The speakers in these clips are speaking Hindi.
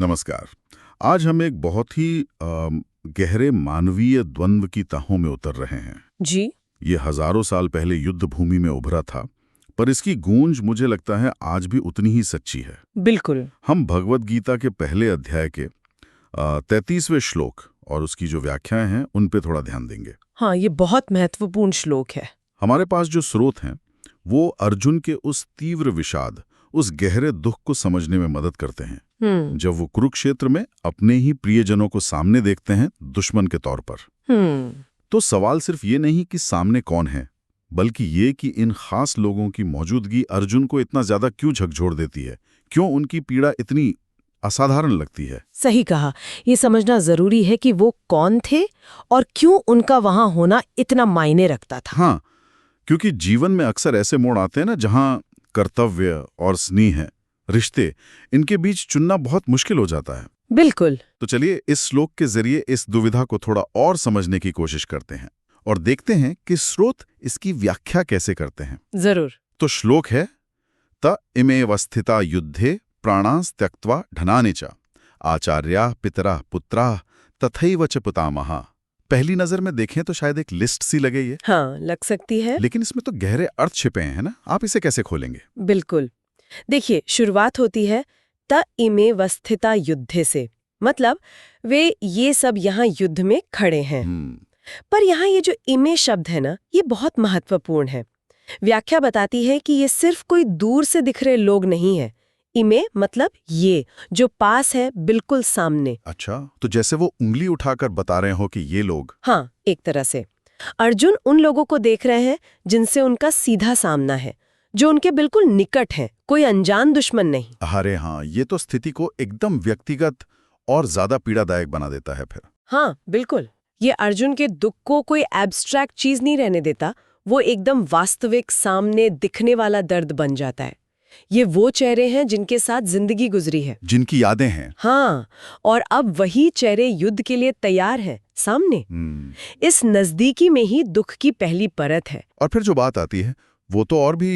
नमस्कार। आज हम एक बहुत ही गहरे मानवीय द्वंद्व की तहों में उतर रहे हैं। जी। ये हजारों साल पहले युद्ध भूमि में उभरा था, पर इसकी गूंज मुझे लगता है आज भी उतनी ही सच्ची है। बिल्कुल। हम भगवत गीता के पहले अध्याय के 33वें श्लोक और उसकी जो व्याख्याएं हैं उन पे थोड़ा ध्यान देंगे। हाँ, ये बहुत महत्वपूर्ण श्लोक है। हमारे पास जो स्रोत हैं वो अर्जुन के उस तीव्र विषाद, उस गहरे दुख को समझने में मदद करते हैं जब वो कुरुक्षेत्र में अपने ही प्रियजनों को सामने देखते हैं दुश्मन के तौर पर। तो सवाल सिर्फ ये नहीं कि सामने कौन है, बल्कि ये कि इन खास लोगों की मौजूदगी अर्जुन को इतना ज्यादा क्यों झकझोर देती है, क्यों उनकी पीड़ा इतनी असाधारण लगती है। सही कहा। ये समझना जरूरी है कि वो कौन थे और क्यों उनका वहां होना इतना मायने रखता था। हाँ, क्योंकि जीवन में अक्सर ऐसे मोड़ आते हैं ना जहां कर्तव्य और स्नेह, रिश्ते, इनके बीच चुनना बहुत मुश्किल हो जाता है। बिल्कुल। तो चलिए इस श्लोक के जरिए इस दुविधा को थोड़ा और समझने की कोशिश करते हैं और देखते हैं कि स्रोत इसकी व्याख्या कैसे करते हैं। जरूर। तो श्लोक है त इमेव स्थिता युद्धे प्राणांस त्यक्त्वा ढनानि च आचार्या पितरा पुत्रा तथैव च पितामहा। पहली नजर में देखें तो शायद एक लिस्ट सी लगे ये। हाँ, लग सकती है। लेकिन इसमें तो गहरे अर्थ छिपे हैं ना, आप इसे कैसे खोलेंगे? बिल्कुल। देखिए, शुरुआत होती है त इमे वस्थिता युद्धे से, मतलब वे ये सब यहाँ युद्ध में खड़े हैं। पर यहाँ ये जो इमे शब्द है ना, ये बहुत महत्वपूर्ण है। व्याख्या बताती है कि ये सिर्फ कोई दूर से दिख रहे लोग नहीं है। इमे मतलब ये जो पास है, बिल्कुल सामने। अच्छा, तो जैसे वो उंगली उठाकर बता रहे हो कि ये लोग। हाँ, एक तरह से अर्जुन उन लोगों को देख रहे हैं जिनसे उनका सीधा सामना है, जो उनके बिल्कुल निकट हैं, कोई अनजान दुश्मन नहीं। अरे हाँ, ये तो स्थिति को एकदम व्यक्तिगत और ज्यादा पीड़ादायक बना देता है फिर। हाँ, बिल्कुल। ये अर्जुन के दुख को कोई एब्स्ट्रैक्ट चीज नहीं रहने देता, वो एकदम वास्तविक सामने दिखने वाला दर्द बन जाता है। ये वो चेहरे हैं जिनके साथ जिंदगी गुजरी है, जिनकी यादें हैं। हाँ, और अब वही चेहरे युद्ध के लिए तैयार हैं सामने। इस नजदीकी में ही दुख की पहली परत है। और फिर जो बात आती है वो तो और भी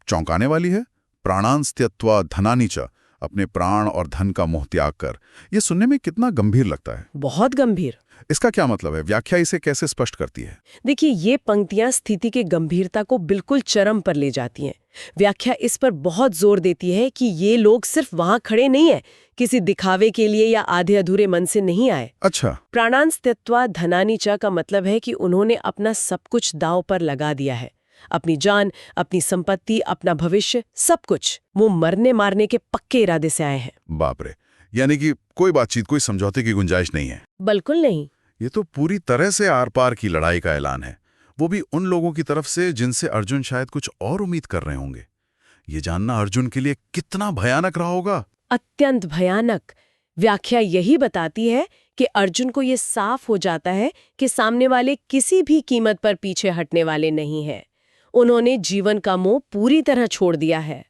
चौंकाने वाली है। प्राणांस त्यक्त्वा धनानि च, अपने प्राण और धन का मोह त्याग कर। ये सुनने में कितना गंभीर लगता है। बहुत गंभीर। इसका क्या मतलब है? व्याख्या इसे कैसे स्पष्ट करती है? देखिए, ये पंक्तियां स्थिति के गंभीरता को बिल्कुल चरम पर ले जाती हैं। व्याख्या इस पर बहुत जोर देती है कि ये लोग सिर्फ वहां खड़े नहीं है, किसी दिखावे के लिए या आधे अधूरे मन से नहीं आए। अच्छा। प्राणांस त्यक्त्वा धनानि च का मतलब है कि उन्होंने अपना सब कुछ दांव पर लगा दिया है। अपनी जान, अपनी संपत्ति, अपना भविष्य, सब कुछ। वो मरने मारने के पक्के इरादे से आए हैं। बाप रे, यानी कि कोई बातचीत, कोई समझौते की गुंजाइश नहीं है। बिल्कुल नहीं। ये तो पूरी तरह से आर पार की लड़ाई का ऐलान है, वो भी उन लोगों की तरफ से जिनसे अर्जुन शायद कुछ और उम्मीद कर रहे होंगे। ये जानना अर्जुन के लिए कितना भयानक रहा होगा। अत्यंत भयानक। व्याख्या यही बताती है कि अर्जुन को ये साफ हो जाता है कि सामने वाले किसी भी कीमत पर पीछे हटने वाले नहीं हैं। उन्होंने जीवन का मोह पूरी तरह छोड़ दिया है।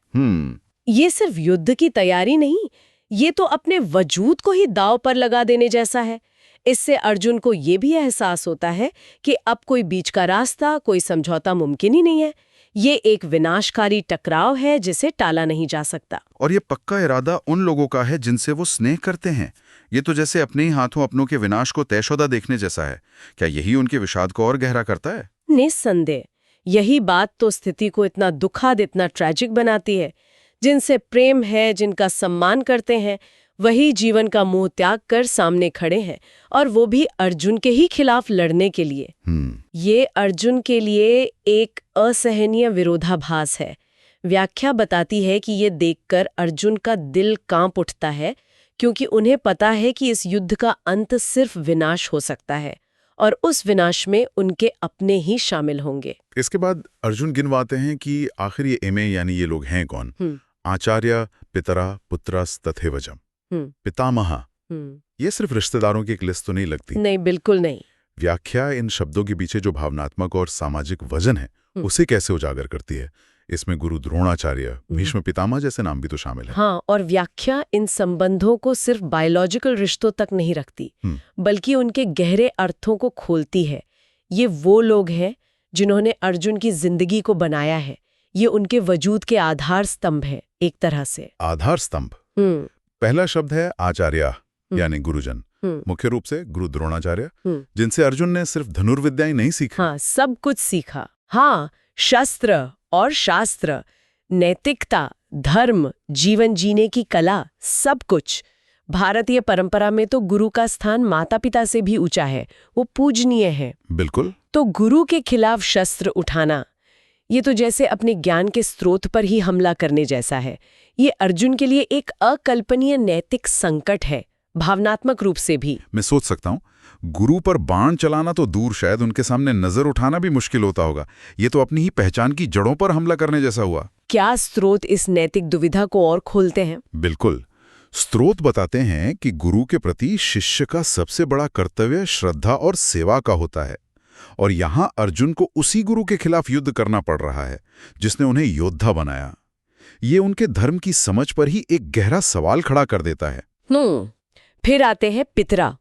ये सिर्फ युद्ध की तैयारी नहीं, ये तो अपने वजूद को ही दांव पर लगा देने जैसा है। इससे अर्जुन को ये भी एहसास होता है कि अब कोई बीच का रास्ता, कोई समझौता मुमकिन ही नहीं है। ये एक विनाशकारी टकराव है जिसे टाला नहीं जा सकता। और ये पक्का इरादा उन लोगों का है जिनसे वो स्नेह करते हैं। ये तो जैसे अपने ही हाथों अपनों के विनाश को तयशुदा देखने जैसा है। क्या यही उनके विषाद को और गहरा करता है? निस्संदेह। यही बात तो स्थिति को इतना दुखद, इतना ट्रैजिक बनाती है। जिनसे प्रेम है, जिनका सम्मान करते हैं, वही जीवन का मोह त्याग कर सामने खड़े हैं, और वो भी अर्जुन के ही खिलाफ लड़ने के लिए। ये अर्जुन के लिए एक असहनीय विरोधाभास है। व्याख्या बताती है कि ये देखकर अर्जुन का दिल कांप उठता है, क्योंकि उन्हें पता है कि इस युद्ध का अंत सिर्फ विनाश हो सकता है, और उस विनाश में उनके अपने ही शामिल होंगे। इसके बाद अर्जुन गिनवाते हैं कि आखिर ये इमे यानी ये लोग हैं कौन। आचार्य पितरा पुत्रस तथैवच पितामह। ये सिर्फ रिश्तेदारों की एक लिस्ट तो नहीं लगती। नहीं, बिल्कुल नहीं। व्याख्या इन शब्दों के पीछे जो भावनात्मक और सामाजिक वजन है उसे कैसे उजागर करती है। इसमें गुरु द्रोणाचार्य, भीष्म पितामह जैसे नाम भी तो शामिल है। हाँ, और व्याख्या इन संबंधों को सिर्फ बायोलॉजिकल रिश्तों तक नहीं रखती, बल्कि उनके गहरे अर्थों को खोलती है। ये वो लोग हैं जिन्होंने अर्जुन की जिंदगी को बनाया है। ये उनके वजूद के आधार स्तंभ है, एक तरह से। आधार स्तंभ? पहला शब्द है आचार्य यानी गुरुजन, मुख्य रूप से गुरु द्रोणाचार्य, जिनसे अर्जुन ने सिर्फ धनुर्विद्याएं नहीं सीखी। हाँ, सब कुछ सीखा। हाँ, शस्त्र और शास्त्र, नैतिकता, धर्म, जीवन जीने की कला, सब कुछ। भारतीय परंपरा में तो गुरु का स्थान माता पिता से भी ऊंचा है, वो पूजनीय है। बिल्कुल। तो गुरु के खिलाफ शस्त्र उठाना, ये तो जैसे अपने ज्ञान के स्रोत पर ही हमला करने जैसा है। ये अर्जुन के लिए एक अकल्पनीय नैतिक संकट है, भावनात्मक रूप से भी। मैं सोच सकता हूँ, गुरु पर बाण चलाना तो दूर, शायद उनके सामने नजर उठाना भी मुश्किल होता होगा। ये तो अपनी ही पहचान की जड़ों पर हमला करने जैसा हुआ। क्या स्रोत इस नैतिक दुविधा को और खोलते हैं? बिल्कुल। स्रोत बताते हैं कि गुरु के प्रति शिष्य का सबसे बड़ा कर्तव्य श्रद्धा और सेवा का होता है, और यहां अर्जुन को उसी गुरु के खिलाफ युद्ध करना पड़ रहा है जिसने उन्हें योद्धा बनाया। ये उनके धर्म की समझ पर ही एक गहरा सवाल खड़ा कर देता है। फिर आते हैं पितरा,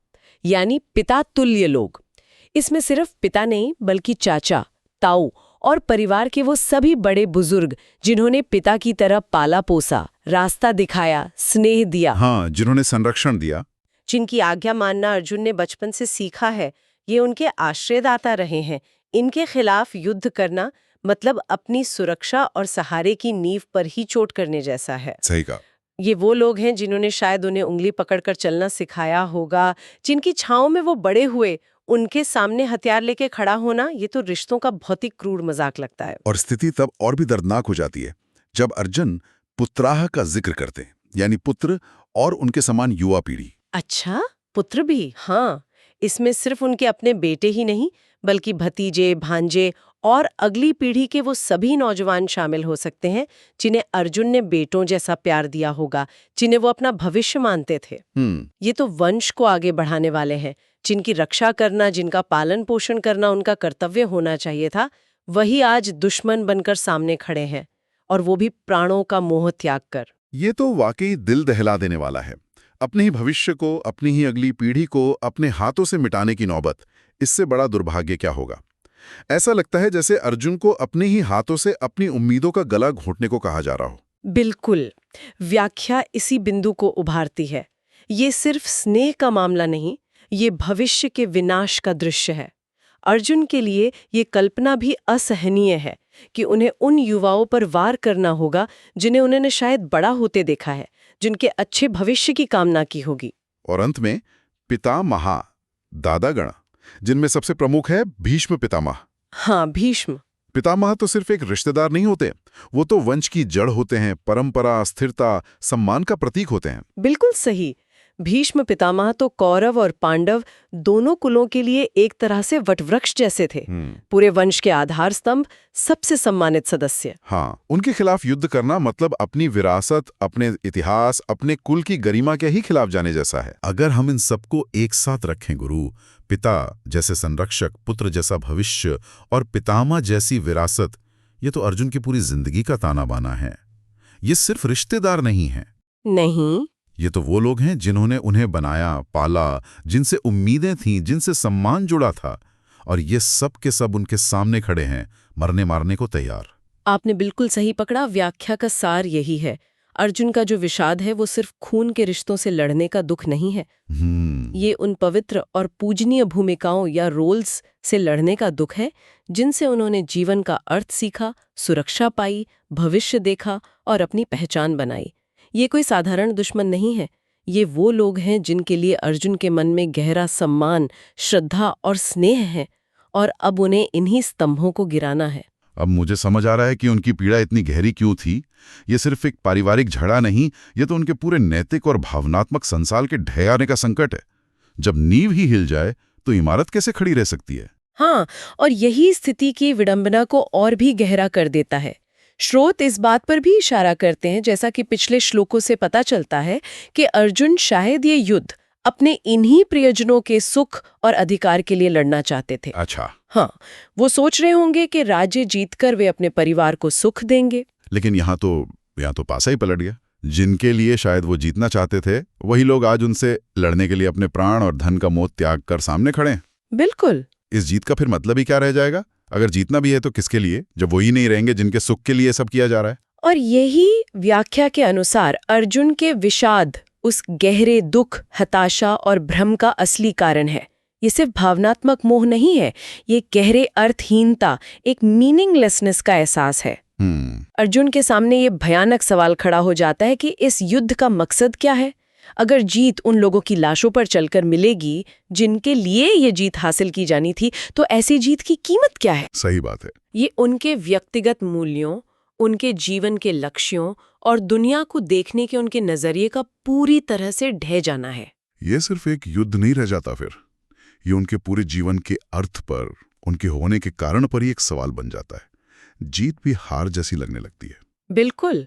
यानी पिता तुल्य लोग। इसमें सिर्फ पिता नहीं, बल्कि चाचा, ताऊ और परिवार के वो सभी बड़े बुजुर्ग जिन्होंने पिता की तरह पाला पोसा, रास्ता दिखाया, स्नेह दिया। हाँ, जिन्होंने संरक्षण दिया, जिनकी आज्ञा मानना अर्जुन ने बचपन से सीखा है, ये उनके आश्रयदाता रहे हैं। इनके खिलाफ युद्ध करना मतलब अपनी सुरक्षा और सहारे की नींव पर ही चोट करने जैसा है। सही कहा। ये वो लोग हैं जिन्होंने शायद उन्हें उंगली पकड़कर चलना सिखाया होगा, जिनकी छांव में वो बड़े हुए। उनके सामने हथियार लेके खड़ा होना, ये तो रिश्तों का बहुत ही क्रूर मजाक लगता है। और स्थिति तब और भी दर्दनाक हो जाती है जब अर्जुन पुत्राह का जिक्र करते हैं, यानी पुत्र और उनके समान युवा पीढ़ी। अच्छा, पुत्र भी? हाँ, इसमें सिर्फ उनके अपने बेटे ही नहीं, बल्कि भतीजे, भांजे और अगली पीढ़ी के वो सभी नौजवान शामिल हो सकते हैं जिन्हें अर्जुन ने बेटों जैसा प्यार दिया होगा, जिन्हें वो अपना भविष्य मानते थे। ये तो वंश को आगे बढ़ाने वाले हैं, जिनकी रक्षा करना, जिनका पालन पोषण करना उनका कर्तव्य होना चाहिए था। वही आज दुश्मन बनकर सामने खड़े हैं, और वो भी प्राणों का मोह त्याग कर। ये तो वाकई दिल दहला देने वाला है। अपने ही भविष्य को, अपनी ही अगली पीढ़ी को अपने हाथों से मिटाने की नौबत, इससे बड़ा दुर्भाग्य क्या होगा। ऐसा लगता है जैसे अर्जुन को अपने ही हाथों से अपनी उम्मीदों का गला घोंटने को कहा जा रहा हो। बिल्कुल, व्याख्या इसी बिंदु को उभारती है। ये सिर्फ स्नेह का मामला नहीं, ये भविष्य के विनाश का दृश्य है। अर्जुन के लिए ये कल्पना भी असहनीय है कि उन्हें उन युवाओं पर वार करना होगा जिन्हें उन्होंने शायद बड़ा होते देखा है, जिनके अच्छे भविष्य की कामना की होगी। और अंत में पितामह, दादागण, जिनमें सबसे प्रमुख है भीष्म पितामह। हाँ, भीष्म पितामह तो सिर्फ एक रिश्तेदार नहीं होते, वो तो वंश की जड़ होते हैं, परंपरा, स्थिरता, सम्मान का प्रतीक होते हैं। बिल्कुल सही। भीष्म पितामह तो कौरव और पांडव दोनों कुलों के लिए एक तरह से वटवृक्ष जैसे थे, पूरे वंश के आधार स्तंभ, सबसे सम्मानित सदस्य। हाँ, उनके खिलाफ युद्ध करना मतलब अपनी विरासत, अपने इतिहास, अपने कुल की गरिमा के ही खिलाफ जाने जैसा है। अगर हम इन सबको एक साथ रखें, गुरु, पिता जैसे संरक्षक, पुत्र जैसा भविष्य और पितामह जैसी विरासत, ये तो अर्जुन की पूरी जिंदगी का ताना बाना है। ये सिर्फ रिश्तेदार नहीं है। नहीं, ये तो वो लोग हैं जिन्होंने उन्हें बनाया, पाला, जिनसे उम्मीदें थीं, जिनसे सम्मान जुड़ा था, और ये सब के सब उनके सामने खड़े हैं, मरने मारने को तैयार। आपने बिल्कुल सही पकड़ा। व्याख्या का सार यही है। अर्जुन का जो विषाद है वो सिर्फ खून के रिश्तों से लड़ने का दुख नहीं है। ये उन पवित्र और पूजनीय भूमिकाओं या रोल्स से लड़ने का दुख है जिनसे उन्होंने जीवन का अर्थ सीखा, सुरक्षा पाई, भविष्य देखा और अपनी पहचान बनाई। ये कोई साधारण दुश्मन नहीं है। ये वो लोग हैं जिनके लिए अर्जुन के मन में गहरा सम्मान, श्रद्धा और स्नेह है, और अब उन्हें इन्हीं स्तंभों को गिराना है। अब मुझे समझ आ रहा है कि उनकी पीड़ा इतनी गहरी क्यों थी। ये सिर्फ एक पारिवारिक झगड़ा नहीं, ये तो उनके पूरे नैतिक और भावनात्मक संसार के ढह आने का संकट है। जब नींव ही हिल जाए तो इमारत कैसे खड़ी रह सकती है। हाँ, और यही स्थिति की विडंबना को और भी गहरा कर देता है। स्रोत इस बात पर भी इशारा करते हैं, जैसा कि पिछले श्लोकों से पता चलता है, कि अर्जुन शायद ये युद्ध अपने इन्हीं प्रियजनों के सुख और अधिकार के लिए लड़ना चाहते थे। अच्छा। हाँ, वो सोच रहे होंगे कि राज्य जीतकर वे अपने परिवार को सुख देंगे। लेकिन यहाँ तो पासा ही पलट गया। जिनके लिए शायद वो जीतना चाहते थे, वही लोग आज उनसे लड़ने के लिए अपने प्राण और धन का मोह त्याग कर सामने खड़े हैं। बिल्कुल। इस जीत का फिर मतलब ही क्या रह जाएगा? अगर जीतना भी है तो किसके लिए, जब वही नहीं रहेंगे जिनके सुख के लिए सब किया जा रहा है। और यही व्याख्या के अनुसार अर्जुन के विषाद उस गहरे दुख, हताशा और भ्रम का असली कारण है। ये सिर्फ भावनात्मक मोह नहीं है, ये गहरे अर्थहीनता, एक मीनिंगलेसनेस का एहसास है। अर्जुन के सामने ये भयानक सवाल खड़ा हो जाता है कि इस युद्ध का मकसद क्या है? अगर जीत उन लोगों की लाशों पर चलकर मिलेगी जिनके लिए ये जीत हासिल की जानी थी, तो ऐसी जीत की कीमत क्या है? सही बात है। ये उनके व्यक्तिगत मूल्यों, उनके जीवन के लक्ष्यों और दुनिया को देखने के उनके नजरिए का पूरी तरह से ढह जाना है। ये सिर्फ एक युद्ध नहीं रह जाता फिर, ये उनके पूरे जीवन के अर्थ पर, उनके होने के कारण पर ही एक सवाल बन जाता है। जीत भी हार जैसी लगने लगती है। बिल्कुल।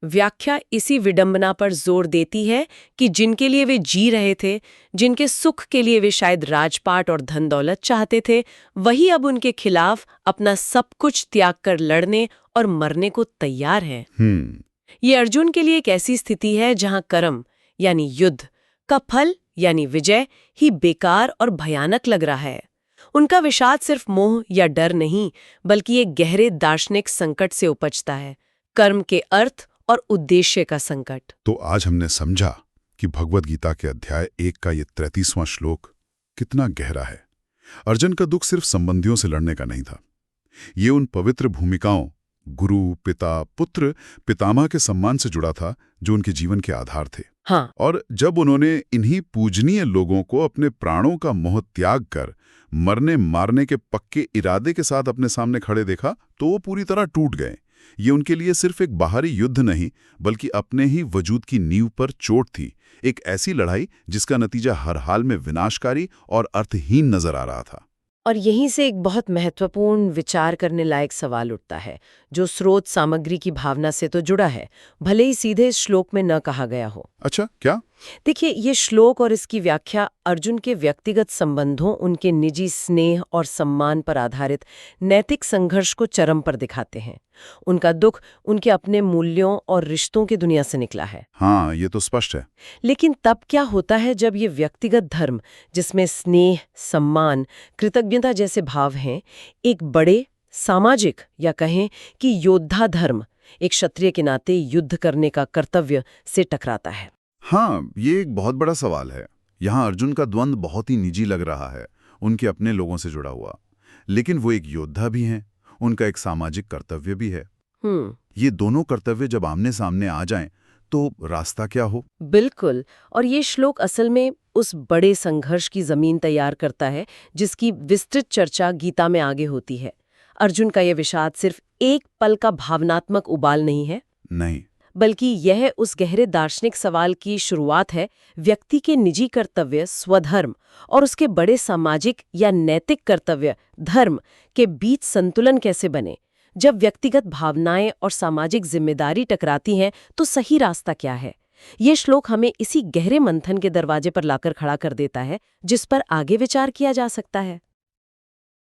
व्याख्या इसी विडंबना पर जोर देती है कि जिनके लिए वे जी रहे थे, जिनके सुख के लिए वे शायद राजपाट और धन दौलत चाहते थे, वही अब उनके खिलाफ अपना सब कुछ त्याग कर लड़ने और मरने को तैयार हैं। ये अर्जुन के लिए एक ऐसी स्थिति है जहां कर्म यानी युद्ध का फल यानी विजय ही बेकार और भयानक लग रहा है। उनका विषाद सिर्फ मोह या डर नहीं, बल्कि एक गहरे दार्शनिक संकट से उपजता है, कर्म के अर्थ और उद्देश्य का संकट। तो आज हमने समझा कि भगवद गीता के अध्याय 1 का ये 33वां श्लोक कितना गहरा है। अर्जुन का दुख सिर्फ संबंधियों से लड़ने का नहीं था, ये उन पवित्र भूमिकाओं, गुरु, पिता, पुत्र, पितामह के सम्मान से जुड़ा था जो उनके जीवन के आधार थे। हाँ। और जब उन्होंने इन्हीं पूजनीय लोगों को अपने प्राणों का मोह त्याग कर मरने मारने के पक्के इरादे के साथ अपने सामने खड़े देखा, तो वो पूरी तरह टूट गए। ये उनके लिए सिर्फ एक बाहरी युद्ध नहीं, बल्कि अपने ही वजूद की नींव पर चोट थी। एक ऐसी लड़ाई जिसका नतीजा हर हाल में विनाशकारी और अर्थहीन नजर आ रहा था। और यहीं से एक बहुत महत्वपूर्ण विचार करने लायक सवाल उठता है, जो स्रोत सामग्री की भावना से तो जुड़ा है, भले ही सीधे इस श्लोक में न कहा गया हो। अच्छा, क्या? देखिए, ये श्लोक और इसकी व्याख्या अर्जुन के व्यक्तिगत संबंधों, उनके निजी स्नेह और सम्मान पर आधारित नैतिक संघर्ष को चरम पर दिखाते हैं। उनका दुख उनके अपने मूल्यों और रिश्तों की दुनिया से निकला है। हाँ, ये तो स्पष्ट है। लेकिन तब क्या होता है जब ये व्यक्तिगत धर्म, जिसमें स्नेह, सम्मान, कृतज्ञता जैसे भाव हैं, एक बड़े सामाजिक या कहें कि योद्धा धर्म, एक क्षत्रिय के नाते युद्ध करने का कर्तव्य से टकराता है? हाँ, ये एक बहुत बड़ा सवाल है। यहाँ अर्जुन का द्वंद्व बहुत ही निजी लग रहा है, उनके अपने लोगों से जुड़ा हुआ। लेकिन वो एक योद्धा भी हैं, उनका एक सामाजिक कर्तव्य भी है। ये दोनों कर्तव्य जब आमने सामने आ जाएं, तो रास्ता क्या हो? बिल्कुल। और ये श्लोक असल में उस बड़े संघर्ष की जमीन तैयार करता है जिसकी विस्तृत चर्चा गीता में आगे होती है। अर्जुन का ये विषाद सिर्फ एक पल का भावनात्मक उबाल नहीं है, नहीं, बल्कि यह उस गहरे दार्शनिक सवाल की शुरुआत है, व्यक्ति के निजी कर्तव्य स्वधर्म और उसके बड़े सामाजिक या नैतिक कर्तव्य धर्म के बीच संतुलन कैसे बने। जब व्यक्तिगत भावनाएं और सामाजिक जिम्मेदारी टकराती हैं, तो सही रास्ता क्या है? ये श्लोक हमें इसी गहरे मंथन के दरवाजे पर लाकर खड़ा कर देता है, जिस पर आगे विचार किया जा सकता है।